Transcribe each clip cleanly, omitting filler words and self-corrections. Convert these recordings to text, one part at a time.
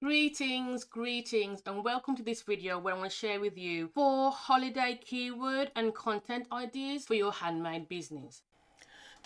Greetings, and welcome to this video where I want to share with you 4 holiday keyword and content ideas for your handmade business.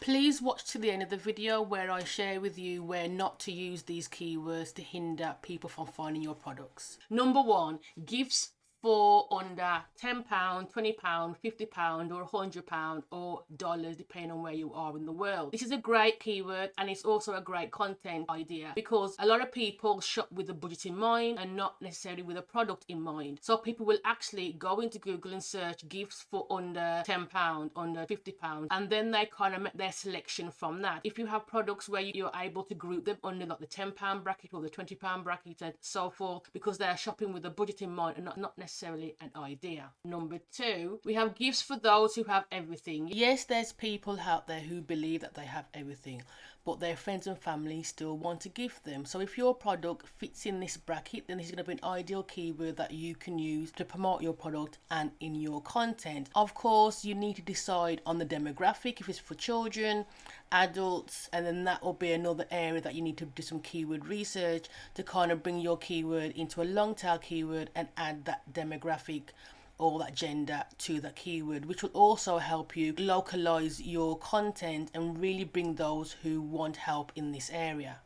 Please watch to the end of the video where I share with you where not to use these keywords to hinder people from finding your products. Number 1, gifts for under £10, £20, £50 or £100 or dollars, depending on where you are in the world. This is a great keyword and it's also a great content idea because a lot of people shop with a budget in mind and not necessarily with a product in mind. So people will actually go into Google and search gifts for under £10, under £50, and then they kind of make their selection from that. If you have products where you're able to group them under like the £10 bracket or the £20 bracket and so forth, because they're shopping with a budget in mind and not necessarily an idea. Number 2, we have gifts for those who have everything. Yes, there's people out there who believe that they have everything, but their friends and family still want to gift them. So if your product fits in this bracket, then this is going to be an ideal keyword that you can use to promote your product and in your content. Of course, you need to decide on the demographic, if it's for children, adults, and then that will be another area that you need to do some keyword research to kind of bring your keyword into a long tail keyword and add that demographic or that gender to that keyword, which will also help you localize your content and really bring those who want help in this area.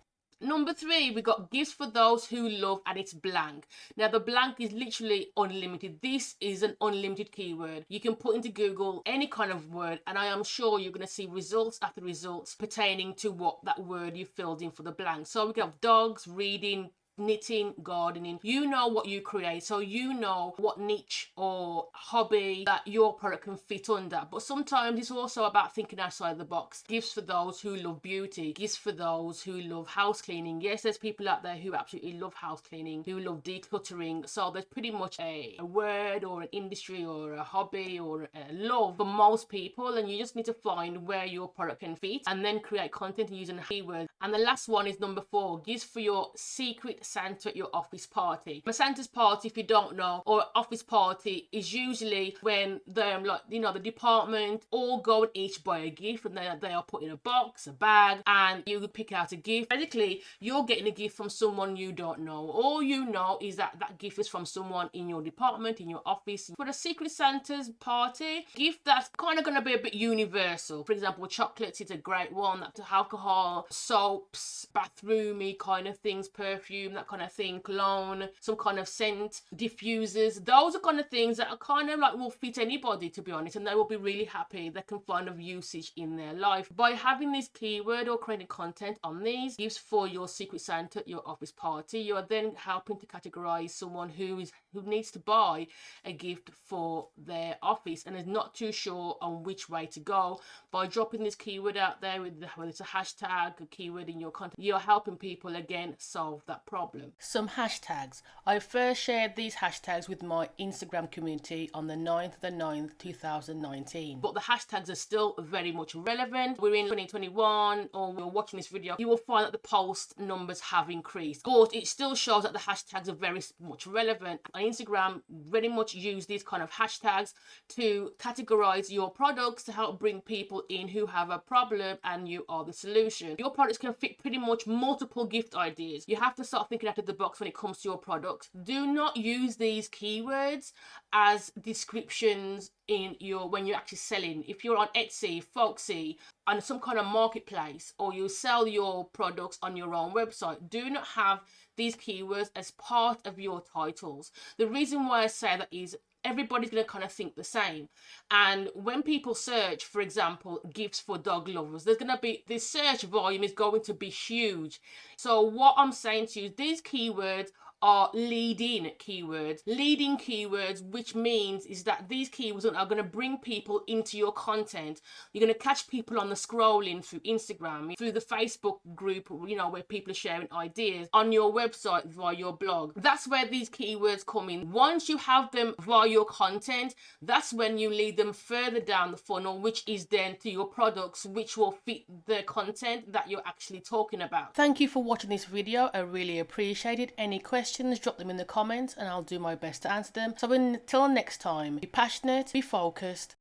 Number 3, we got gifts for those who love, and it's blank. Now the blank is literally unlimited. This is an unlimited keyword. You can put into Google any kind of word and I am sure you're going to see results after results pertaining to what that word you filled in for the blank. So we can have dogs, reading, knitting, gardening. You know what you create, so you know what niche or hobby that your product can fit under. But sometimes it's also about thinking outside the box. Gifts for those who love beauty, gifts for those who love house cleaning. Yes, there's people out there who absolutely love house cleaning, who love decluttering. So there's pretty much a word or an industry or a hobby or a love for most people, and you just need to find where your product can fit and then create content using keywords. And the last one is number 4, gifts for your secret Santa at your office party. A Santa's party, if you don't know, or office party, is usually when they're like, the department all go and each buy a gift, and they are put in a box, a bag, and you pick out a gift. Basically, you're getting a gift from someone you don't know. All you know is that that gift is from someone in your department, in your office. For the secret Santa's party, gift that's kind of going to be a bit universal. For example, chocolates is a great one. That's alcohol, soaps, bathroomy kind of things, perfume, that kind of thing, cologne, some kind of scent, diffusers. Those are kind of things that are kind of like will fit anybody, to be honest, and they will be really happy. They can find a usage in their life. By having this keyword or creating content on these gifts for your secret Santa at your office party, you are then helping to categorize someone who needs to buy a gift for their office and is not too sure on which way to go. By dropping this keyword out there, whether it's a hashtag, a keyword in your content, you're helping people again solve that problem. Some hashtags. I first shared these hashtags with my Instagram community on the 9th of the 9th, 2019. But the hashtags are still very much relevant. We're in 2021, or we're watching this video, you will find that the post numbers have increased. But it still shows that the hashtags are very much relevant. On Instagram, very much use these kind of hashtags to categorize your products to help bring people in who have a problem and you are the solution. Your products can fit pretty much multiple gift ideas. You have to start thinking out of the box when it comes to your product. Do not use these keywords as descriptions in your when you're actually selling. If you're on Etsy, Folksy, on some kind of marketplace, or you sell your products on your own website, do not have these keywords as part of your titles. The reason why I say that is everybody's going to kind of think the same. And when people search, for example, gifts for dog lovers, there's going to be, the search volume is going to be huge. So what I'm saying to you, these keywords are leading keywords, which means is that these keywords are going to bring people into your content. You're going to catch people on the scrolling through Instagram, through the Facebook group, where people are sharing ideas, on your website, via your blog. That's where these keywords come in. Once you have them via your content, that's when you lead them further down the funnel, which is then to your products, which will fit the content that you're actually talking about. Thank you for watching this video. I really appreciate it. Any questions, drop them in the comments and I'll do my best to answer them. So until next time, be passionate, be focused.